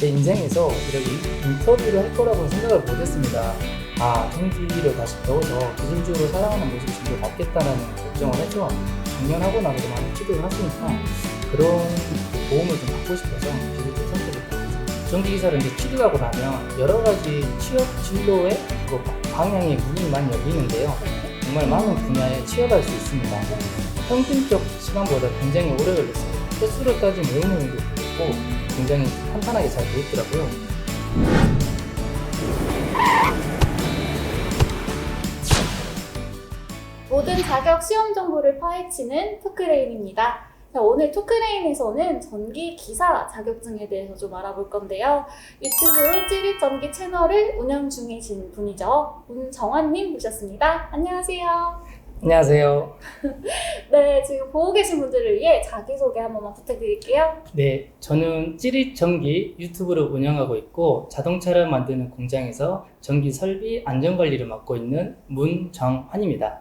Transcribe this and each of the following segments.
제 인생에서 이렇게 인터뷰를 할 거라고는 생각을 못했습니다. 전기를 다시 배워서 기술적으로 살아가는 모습이 좀 더 낫겠다라는 결정을 해서 작년하고 나서도 많이 취득을 했으니까 그런 도움을 좀 받고 싶어서 기술적 선택을 했습니다. 전기기사를 이제 취득하고 나면 여러 가지 취업 진로의 그 방향의 문이 많이 열리는데요. 정말 많은 분야에 취업할 수 있습니다. 평균적 시간보다 굉장히 오래 걸렸어요. 횟수로 따지면 5년 정도 걸렸고 굉장히 탄탄하게 잘 돼 있더라고요. 모든 자격 시험 정보를 파헤치는 토크레인입니다. 자, 오늘 토크레인에서는 전기 기사 자격증에 대해서 좀 알아볼 건데요. 유튜브 찌릿전기 채널을 운영 중이신 분이죠. 문정환님 모셨습니다. 안녕하세요. 안녕하세요. 네, 지금 보고 계신 분들을 위해 자기소개 한 번만 부탁드릴게요. 네, 저는 찌릿전기 유튜브를 운영하고 있고 자동차를 만드는 공장에서 전기 설비 안전관리를 맡고 있는 문정환입니다.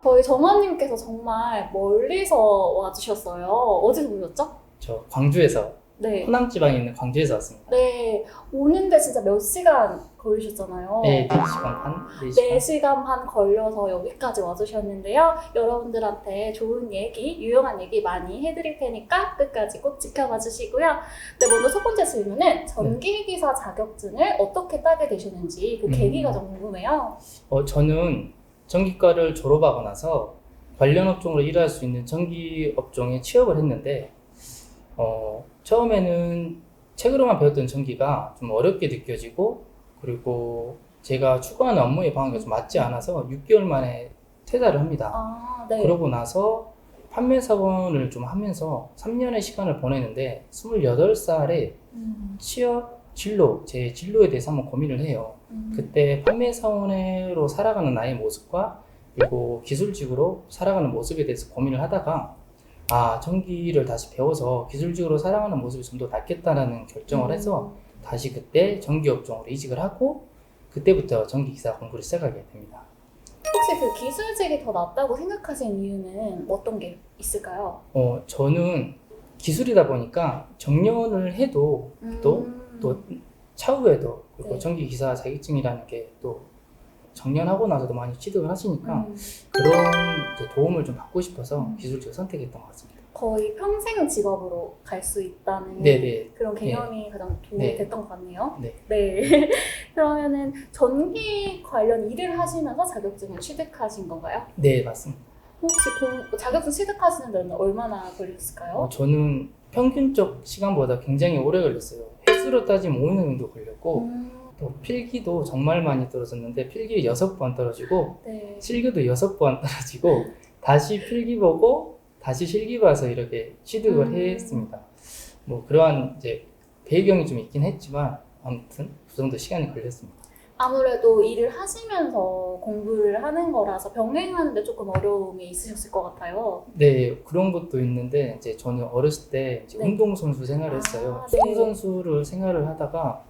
저희 정환님께서 정말 멀리서 와주셨어요. 어디서 오셨죠? 저 광주에서, 네. 호남 지방에 있는 광주에서 왔습니다. 네, 오는데 진짜 몇 시간 걸리셨잖아요. 네, 4시간 반? 4시간. 4시간 반 걸려서 여기까지 와주셨는데요. 여러분들한테 좋은 얘기, 유용한 얘기 많이 해드릴 테니까 끝까지 꼭 지켜봐 주시고요. 네, 먼저 첫 번째 질문은 전기기사 자격증을 어떻게 따게 되셨는지 그 계기가 좀 궁금해요. 저는 전기과를 졸업하고 나서 관련 업종으로 일할 수 있는 전기 업종에 취업을 했는데 처음에는 책으로만 배웠던 전기가 좀 어렵게 느껴지고 그리고 제가 추구하는 업무의 방향이 좀 맞지 않아서 6개월 만에 퇴사를 합니다. 네. 그러고 나서 판매 사원을 좀 하면서 3년의 시간을 보내는데 28살에 취업 진로, 제 진로에 대해서 한번 고민을 해요. 그때 판매 사원으로 살아가는 나의 모습과 그리고 기술직으로 살아가는 모습에 대해서 고민을 하다가 전기를 다시 배워서 기술직으로 살아가는 모습이 좀 더 낫겠다라는 결정을 해서 다시 그때 전기업종으로 이직을 하고 그때부터 전기기사 공부를 시작하게 됩니다. 혹시 그 기술직이 더 낫다고 생각하신 이유는 어떤 게 있을까요? 저는 기술이다 보니까 정년을 해도 또 차후에도 그리고 네. 전기기사 자격증이라는 게 또 정년하고 나서도 많이 취득을 하시니까 그런 이제 도움을 좀 받고 싶어서 기술직을 선택했던 것 같습니다. 거의 평생 직업으로 갈 수 있다는 네네. 그런 개념이 가장 도움이 네. 됐던 것 같네요. 네. 네. 그러면은 전기 관련 일을 하시면서 자격증을 취득하신 건가요? 네, 맞습니다. 혹시 자격증 취득하시는 데는 얼마나 걸리셨을까요? 저는 평균적 시간보다 굉장히 오래 걸렸어요. 횟수로 따지면 5년 정도 걸렸고 또 필기도 정말 많이 떨어졌는데 필기 6번 떨어지고 네. 실기도 6번 떨어지고 다시 필기 보고 다시 실기 봐서 이렇게 취득을 했습니다. 뭐 그러한 이제 배경이 좀 있긴 했지만 아무튼 그 정도 시간이 걸렸습니다. 아무래도 일을 하시면서 공부를 하는 거라서 병행하는데 조금 어려움이 있으셨을 것 같아요. 네, 그런 것도 있는데 이제 저는 어렸을 때 이제 네. 운동선수 생활을 했어요. 네. 축구 선수를 생활을 하다가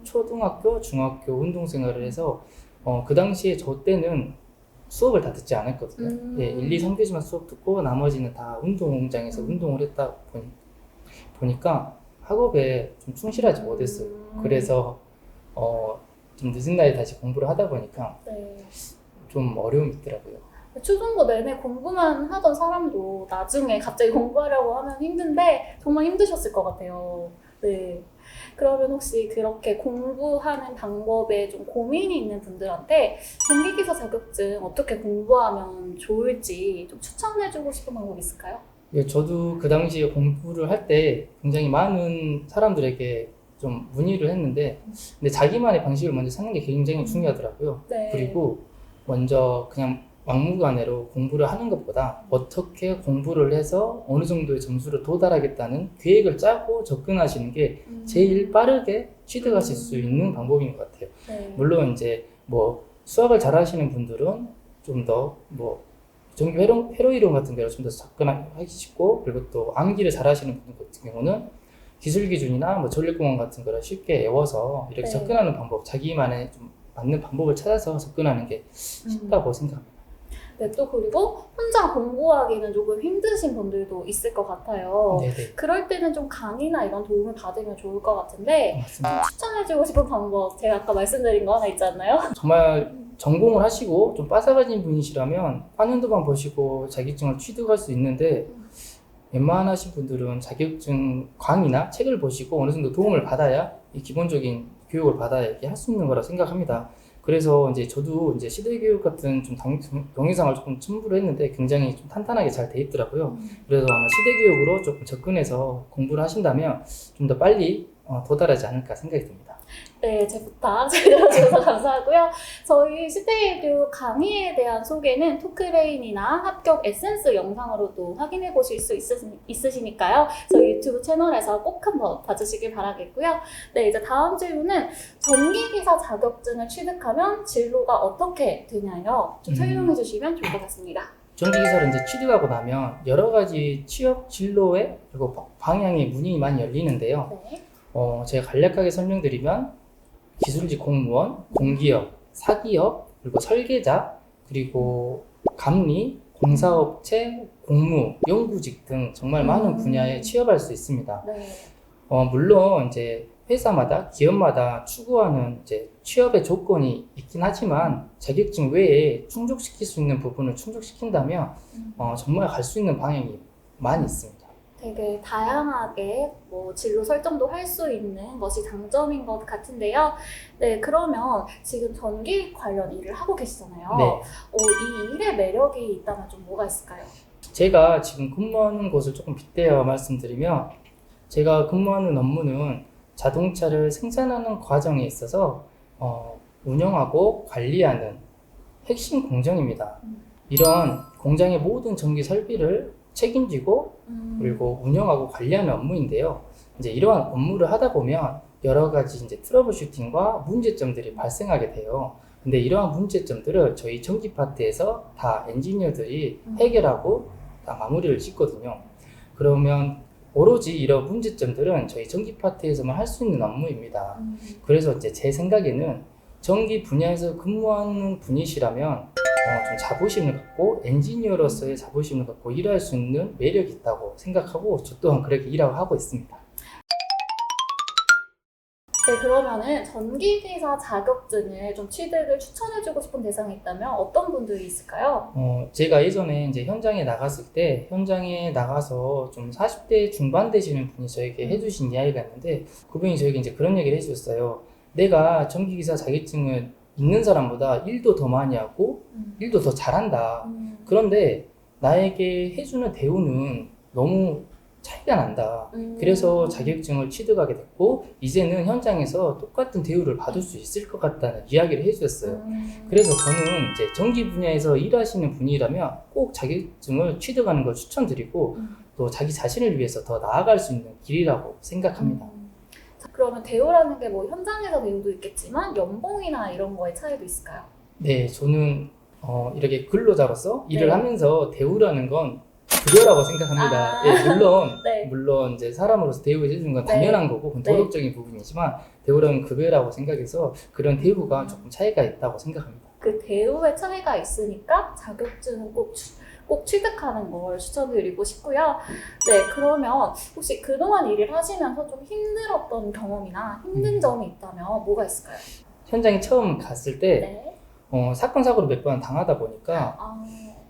초등학교, 중학교 운동 생활을 해서 그 당시에 저 때는 수업을 다 듣지 않았거든요. 네, 1, 2, 3교시만 수업 듣고 나머지는 다 운동장에서 운동을 했다 보니까 학업에 좀 충실하지 못했어요. 그래서 좀 늦은 나이에 다시 공부를 하다 보니까 네. 좀 어려움이 있더라고요. 초중고 내내 공부만 하던 사람도 나중에 갑자기 공부하려고 하면 힘든데 정말 힘드셨을 것 같아요. 네. 그러면 혹시 그렇게 공부하는 방법에 좀 고민이 있는 분들한테 전기기사 자격증 어떻게 공부하면 좋을지 좀 추천해주고 싶은 방법 있을까요? 예, 저도 그 당시에 공부를 할 때 굉장히 많은 사람들에게 좀 문의를 했는데 근데 자기만의 방식을 먼저 찾는 게 굉장히 중요하더라고요. 네. 그리고 먼저 그냥 막무가내로 공부를 하는 것보다 어떻게 공부를 해서 어느 정도의 점수를 도달하겠다는 계획을 짜고 접근하시는 게 제일 빠르게 취득하실 수 있는 방법인 것 같아요. 네. 물론 이제 뭐 수학을 잘하시는 분들은 좀 더 뭐 전기 회로 이론 같은 데로 좀 더 접근하기 쉽고 그리고 또 암기를 잘하시는 분들 같은 경우는 기술 기준이나 뭐 전력공학 같은 거를 쉽게 외워서 이렇게 네. 접근하는 방법, 자기만의 좀 맞는 방법을 찾아서 접근하는 게 쉽다고 생각합니다. 네, 또 그리고 혼자 공부하기는 조금 힘드신 분들도 있을 것 같아요. 네네. 그럴 때는 좀 강의나 이런 도움을 받으면 좋을 것 같은데 맞습니다. 추천해주고 싶은 방법 제가 아까 말씀드린 거 하나 있지 않나요? 정말 전공을 하시고 좀 빠삭하신 분이시라면 4년도만 보시고 자격증을 취득할 수 있는데 웬만하신 분들은 자격증 강의나 책을 보시고 어느 정도 도움을 받아야 이 기본적인 교육을 받아야 이렇게 할 수 있는 거라 생각합니다. 그래서 이제 저도 이제 시대교육 같은 좀 동영상을 조금 첨부를 했는데 굉장히 좀 탄탄하게 잘 돼 있더라고요. 그래서 아마 시대교육으로 조금 접근해서 공부를 하신다면 좀 더 빨리 도달하지 않을까 생각이 듭니다. 네, 제 부탁 잘 들어주셔서 감사하고요. 저희 시대교육 강의에 대한 소개는 토크레인이나 합격 에센스 영상으로도 확인해 보실 수 있으시니까요. 저희 유튜브 채널에서 꼭 한번 봐주시길 바라겠고요. 네, 이제 다음 질문은 전기기사 자격증을 취득하면 진로가 어떻게 되냐요? 좀 설명해 주시면 좋을 것 같습니다. 전기기사를 이제 취득하고 나면 여러 가지 취업 진로에 그리고 방향의 문이 많이 열리는데요. 네. 제가 간략하게 설명드리면 기술직 공무원, 공기업, 사기업, 그리고 설계자, 그리고 감리, 공사업체, 공무, 연구직 등 정말 많은 분야에 취업할 수 있습니다. 네. 물론 이제 회사마다 기업마다 추구하는 이제 취업의 조건이 있긴 하지만 자격증 외에 충족시킬 수 있는 부분을 충족시킨다면 정말 갈 수 있는 방향이 많이 있습니다. 되게 다양하게 진로 설정도 할 수 있는 것이 장점인 것 같은데요. 네, 그러면 지금 전기 관련 일을 하고 계시잖아요. 네. 이 일의 매력이 있다면 좀 뭐가 있을까요? 제가 지금 근무하는 곳을 조금 빗대어 말씀드리면 제가 근무하는 업무는 자동차를 생산하는 과정에 있어서 운영하고 관리하는 핵심 공정입니다. 이런 공장의 모든 전기 설비를 책임지고 그리고 운영하고 관리하는 업무인데요. 이제 이러한 업무를 하다 보면 여러 가지 이제 트러블 슈팅과 문제점들이 발생하게 돼요. 근데 이러한 문제점들을 저희 전기 파트에서 다 엔지니어들이 해결하고 다 마무리를 짓거든요. 그러면 오로지 이런 문제점들은 저희 전기 파트에서만 할 수 있는 업무입니다. 그래서 이제 제 생각에는 전기 분야에서 근무하는 분이시라면 좀 자부심을 갖고 엔지니어로서의 자부심을 갖고 일할 수 있는 매력이 있다고 생각하고 저 또한 그렇게 일하고 하고 있습니다. 네, 그러면은 전기기사 자격증을 좀 취득을 추천해주고 싶은 대상이 있다면 어떤 분들이 있을까요? 제가 예전에 이제 현장에 나갔을 때 현장에 나가서 좀 40대 중반 되시는 분이 저에게 해주신 이야기가 있는데 그분이 저에게 이제 그런 얘기를 해주셨어요. 내가 전기기사 자격증을 있는 사람보다 일도 더 많이 하고 일도 더 잘한다. 그런데 나에게 해주는 대우는 너무 차이가 난다. 그래서 자격증을 취득하게 됐고 이제는 현장에서 똑같은 대우를 받을 수 있을 것 같다는 이야기를 해주셨어요. 그래서 저는 이제 전기 분야에서 일하시는 분이라면 꼭 자격증을 취득하는 걸 추천드리고 또 자기 자신을 위해서 더 나아갈 수 있는 길이라고 생각합니다. 그러면 대우라는 게 현장에서 대우도 있겠지만 연봉이나 이런 거에 차이도 있을까요? 네, 저는 이렇게 근로자로서 일을 네. 하면서 대우라는 건 급여라고 생각합니다. 예, 물론 이제 사람으로서 대우해 주는 건 당연한 거고 그건 도덕적인 부분이지만 대우라는 급여라고 생각해서 그런 대우가 조금 차이가 있다고 생각합니다. 그 대우의 차이가 있으니까 자격증은 꼭 취득하는 걸 추천드리고 싶고요. 네, 그러면 혹시 그동안 일을 하시면서 좀 힘들었던 경험이나 힘든 점이 있다면 뭐가 있을까요? 현장에 처음 갔을 때 사건 사고를 몇 번 당하다 보니까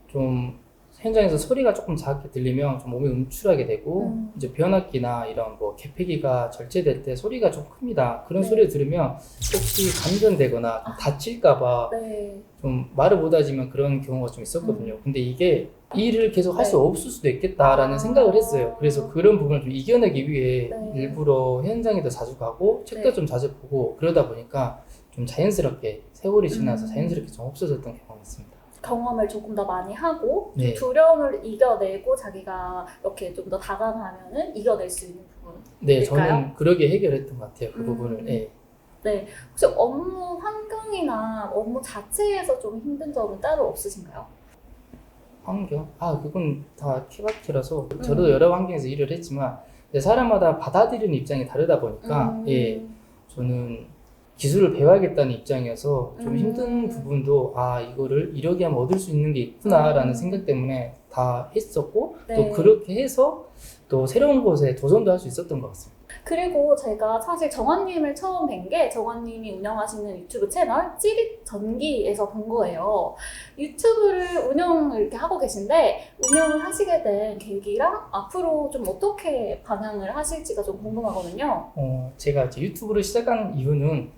좀 현장에서 소리가 조금 작게 들리면 좀 몸이 움츠하게 되고 이제 변압기나 이런 개폐기가 절제될 때 소리가 좀 큽니다. 그런 소리를 들으면 혹시 감전되거나 다칠까봐 좀 말을 못하지만 그런 경우가 좀 있었거든요. 근데 이게 일을 계속 할 수 없을 수도 있겠다라는 생각을 했어요. 그래서 그런 부분을 좀 이겨내기 위해 일부러 현장에도 자주 가고 책도 좀 자주 보고 그러다 보니까 좀 자연스럽게 세월이 지나서 자연스럽게 좀 없어졌던 경험이 있습니다. 경험을 조금 더 많이 하고 두려움을 이겨내고 자기가 이렇게 좀 더 다가가면은 이겨낼 수 있는 부분. 네, 저는 그러게 해결했던 것 같아요. 그 부분을. 네. 네, 혹시 업무 환경이나 업무 자체에서 좀 힘든 점은 따로 없으신가요? 환경? 그건 다 케바케라서 저도 여러 환경에서 일을 했지만 사람마다 받아들이는 입장이 다르다 보니까 저는 기술을 배워야겠다는 입장이어서 좀 음. 힘든 부분도 이거를 이렇게 하면 얻을 수 있는 게 있구나라는 생각 때문에 다 했었고 네. 또 그렇게 해서 또 새로운 곳에 도전도 할 수 있었던 것 같습니다. 그리고 제가 사실 정환님을 처음 뵌 게 정환님이 운영하시는 유튜브 채널 찌릿 전기에서 본 거예요. 유튜브를 운영을 이렇게 하고 계신데 운영을 하시게 된 계기랑 앞으로 좀 어떻게 방향을 하실지가 좀 궁금하거든요. 제가 이제 유튜브를 시작한 이유는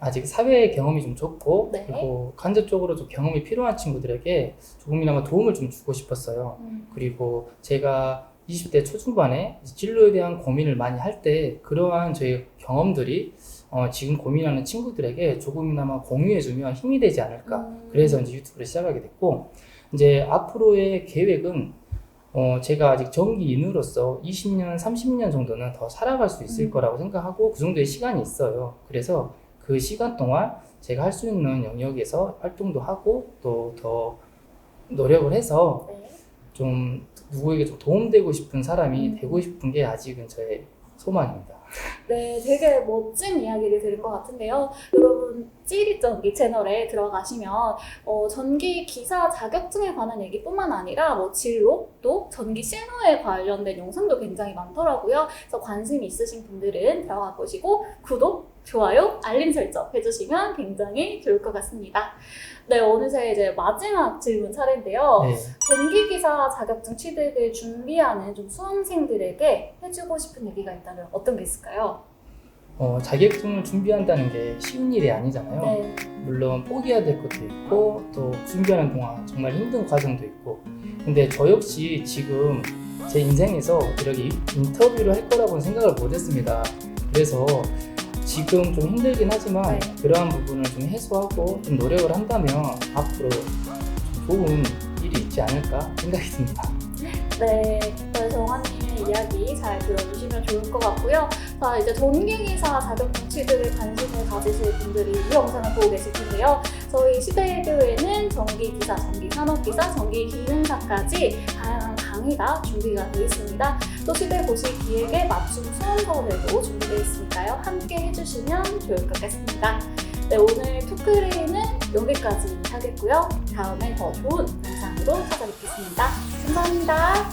아직 사회 경험이 좀 적고 네. 그리고 간접적으로 좀 경험이 필요한 친구들에게 조금이나마 도움을 좀 주고 싶었어요. 그리고 제가 20대 초중반에 진로에 대한 고민을 많이 할 때 그러한 저의 경험들이 지금 고민하는 친구들에게 조금이나마 공유해주면 힘이 되지 않을까. 그래서 이제 유튜브를 시작하게 됐고, 이제 앞으로의 계획은 제가 아직 전기인으로서 20년, 30년 정도는 더 살아갈 수 있을 거라고 생각하고 그 정도의 시간이 있어요. 그래서 그 시간 동안 제가 할 수 있는 영역에서 활동도 하고 또 더 노력을 해서 네. 좀 누구에게 좀 도움되고 싶은 사람이 되고 싶은 게 아직은 저의 소망입니다. 네, 되게 멋진 이야기를 들은 것 같은데요. 여러분, 찌릿전기 채널에 들어가시면 전기 기사 자격증에 관한 얘기뿐만 아니라 뭐 진로, 또 전기 신호에 관련된 영상도 굉장히 많더라고요. 그래서 관심 있으신 분들은 들어가 보시고 구독, 좋아요, 알림 설정 해주시면 굉장히 좋을 것 같습니다. 네, 어느새 이제 마지막 질문 차례인데요. 네. 전기기사 자격증 취득을 준비하는 좀 수험생들에게 해주고 싶은 얘기가 있다면 어떤 게 있을까요? 자격증을 준비한다는 게 쉬운 일이 아니잖아요. 네. 물론 포기해야 될 것도 있고 또 준비하는 동안 정말 힘든 과정도 있고, 근데 저 역시 지금 제 인생에서 이렇게 인터뷰를 할 거라고는 생각을 못 했습니다. 그래서 지금 좀 힘들긴 하지만 네. 그러한 부분을 좀 해소하고 좀 노력을 한다면 앞으로 좀 좋은 일이 있지 않을까 생각이 듭니다. 네, 저희 정환님의 이야기 잘 들어주시면 좋을 것 같고요. 자, 이제 전기기사 자격증 취득에 관심을 가지실 분들이 이 영상을 보고 계실 텐데요. 저희 시대교회는 전기기사, 전기산업기사, 전기기능사까지 다양한 강의가 준비가 되어 있습니다. 또 시대 보실 기획에 맞춤 수험서들도 준비되어 있으니까요. 함께 해주시면 좋을 것 같습니다. 네, 오늘 토크레이는 여기까지 하겠고요. 다음에 더 좋은 영상으로 찾아뵙겠습니다. 감사합니다.